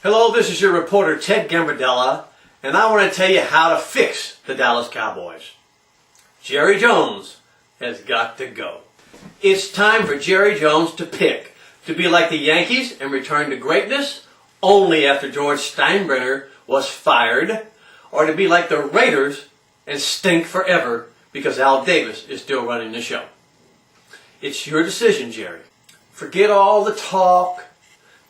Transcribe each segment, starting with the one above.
Hello, this is your reporter Ted Gambardella, and I want to tell you how to fix the Dallas Cowboys. Jerry Jones has got to go. It's time for Jerry Jones to pick, to be like the Yankees and return to greatness only after George Steinbrenner was fired, or to be like the Raiders and stink forever because Al Davis is still running the show. It's your decision, Jerry. Forget all the talk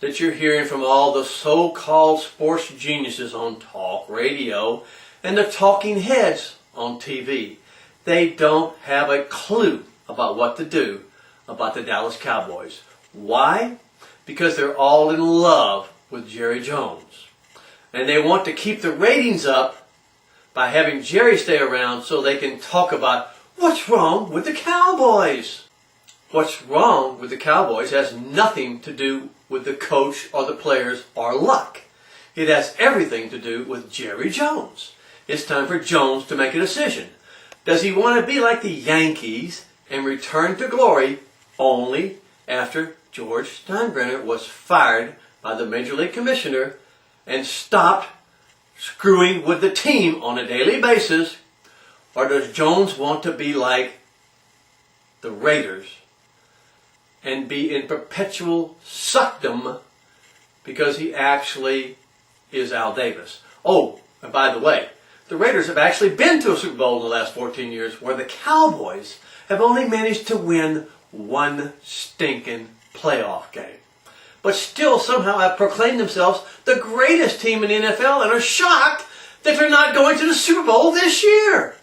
that you're hearing from all the so-called sports geniuses on talk radio and the talking heads on TV. They don't have a clue about what to do about the Dallas Cowboys. Why? Because they're all in love with Jerry Jones. And they want to keep the ratings up by having Jerry stay around so they can talk about what's wrong with the Cowboys. What's wrong with the Cowboys has nothing to do with the coach or the players or luck. It has everything to do with Jerry Jones. It's time for Jones to make a decision. Does he want to be like the Yankees and return to glory only after George Steinbrenner was fired by the Major League Commissioner and stopped screwing with the team on a daily basis? Or does Jones want to be like the Raiders and be in perpetual suckdom because he actually is Al Davis? Oh, and by the way, the Raiders have actually been to a Super Bowl in the last 14 years, where the Cowboys have only managed to win one stinking playoff game, but still somehow have proclaimed themselves the greatest team in the NFL and are shocked that they're not going to the Super Bowl this year.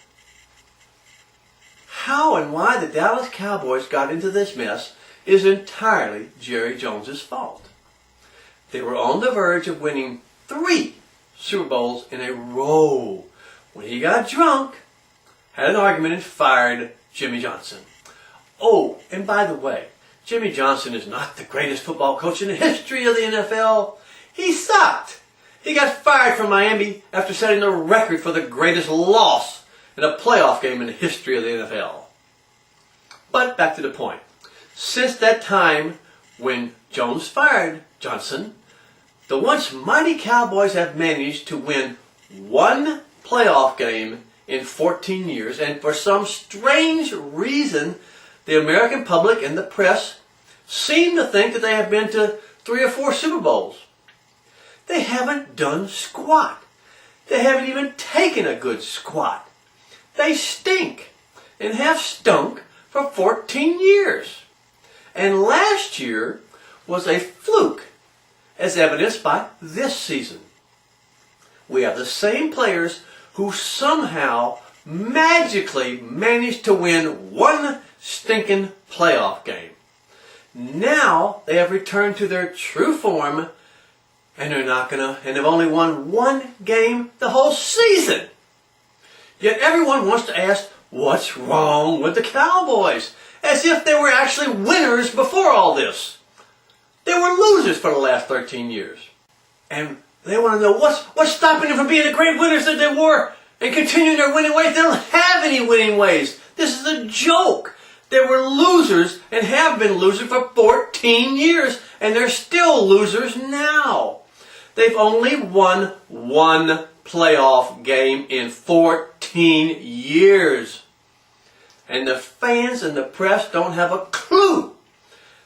How and why the Dallas Cowboys got into this mess is entirely Jerry Jones' fault. They were on the verge of winning 3 Super Bowls in a row when he got drunk, had an argument, and fired Jimmy Johnson. Oh, and by the way, Jimmy Johnson is not the greatest football coach in the history of the NFL. He sucked. He got fired from Miami after setting the record for the greatest loss in a playoff game in the history of the NFL. But back to the point. Since that time when Jones fired Johnson, the once mighty Cowboys have managed to win 1 playoff game in 14 years, and for some strange reason, the American public and the press seem to think that they have been to 3 or 4 Super Bowls. They haven't done squat. They haven't even taken a good squat. They stink and have stunk for 14 years. And last year was a fluke, as evidenced by this season. We have the same players who somehow magically managed to win 1 stinking playoff game. Now they have returned to their true form, and and have only won 1 game the whole season. Yet everyone wants to ask, what's wrong with the Cowboys? As if they were actually winners before all this. They were losers for the last 13 years. And they want to know what's stopping them from being the great winners that they were and continuing their winning ways. They don't have any winning ways. This is a joke. They were losers and have been losers for 14 years, and they're still losers now. They've only won 1 playoff game in 14 years. And the fans and the press don't have a clue.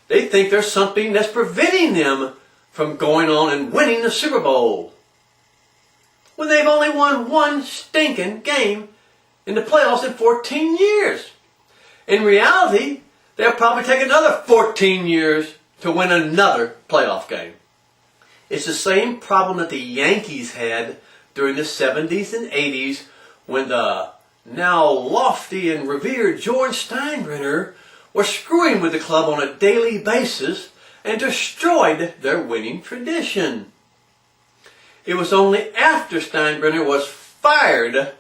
They think there's something that's preventing them from going on and winning the Super Bowl, when they've only won 1 stinking game in the playoffs in 14 years. In reality, they'll probably take another 14 years to win another playoff game. It's the same problem that the Yankees had during the 70s and 80s, when the now lofty and revered George Steinbrenner was screwing with the club on a daily basis and destroyed their winning tradition. It was only after Steinbrenner was fired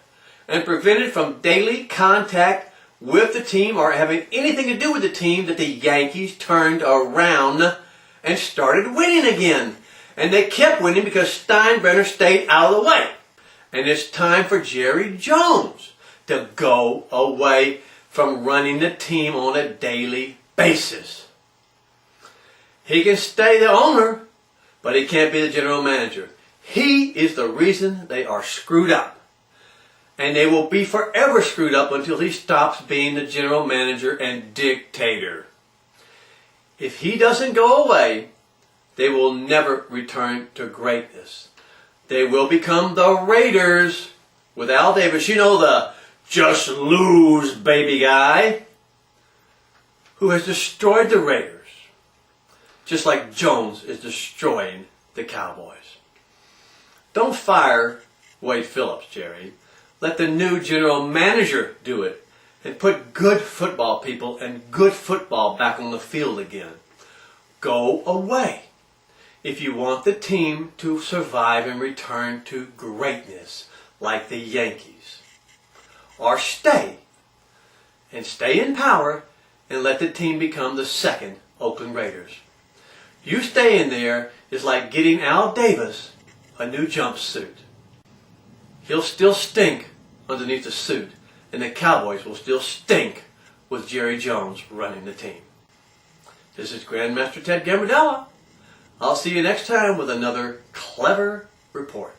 and prevented from daily contact with the team or having anything to do with the team that the Yankees turned around and started winning again. And they kept winning because Steinbrenner stayed out of the way. And it's time for Jerry Jones to go away from running the team on a daily basis. He can stay the owner, but he can't be the general manager. He is the reason they are screwed up. And they will be forever screwed up until he stops being the general manager and dictator. If he doesn't go away, they will never return to greatness. They will become the Raiders with Al Davis. You know, the just lose baby guy who has destroyed the Raiders. Just like Jones is destroying the Cowboys. Don't fire Wade Phillips, Jerry. Let the new general manager do it and put good football people and good football back on the field again. Go away if you want the team to survive and return to greatness like the Yankees. Or stay in power and let the team become the second Oakland Raiders. You staying there is like getting Al Davis a new jumpsuit. He'll still stink underneath the suit, and the Cowboys will still stink with Jerry Jones running the team. This is Grandmaster Ted Gambardella. I'll see you next time with another clever report.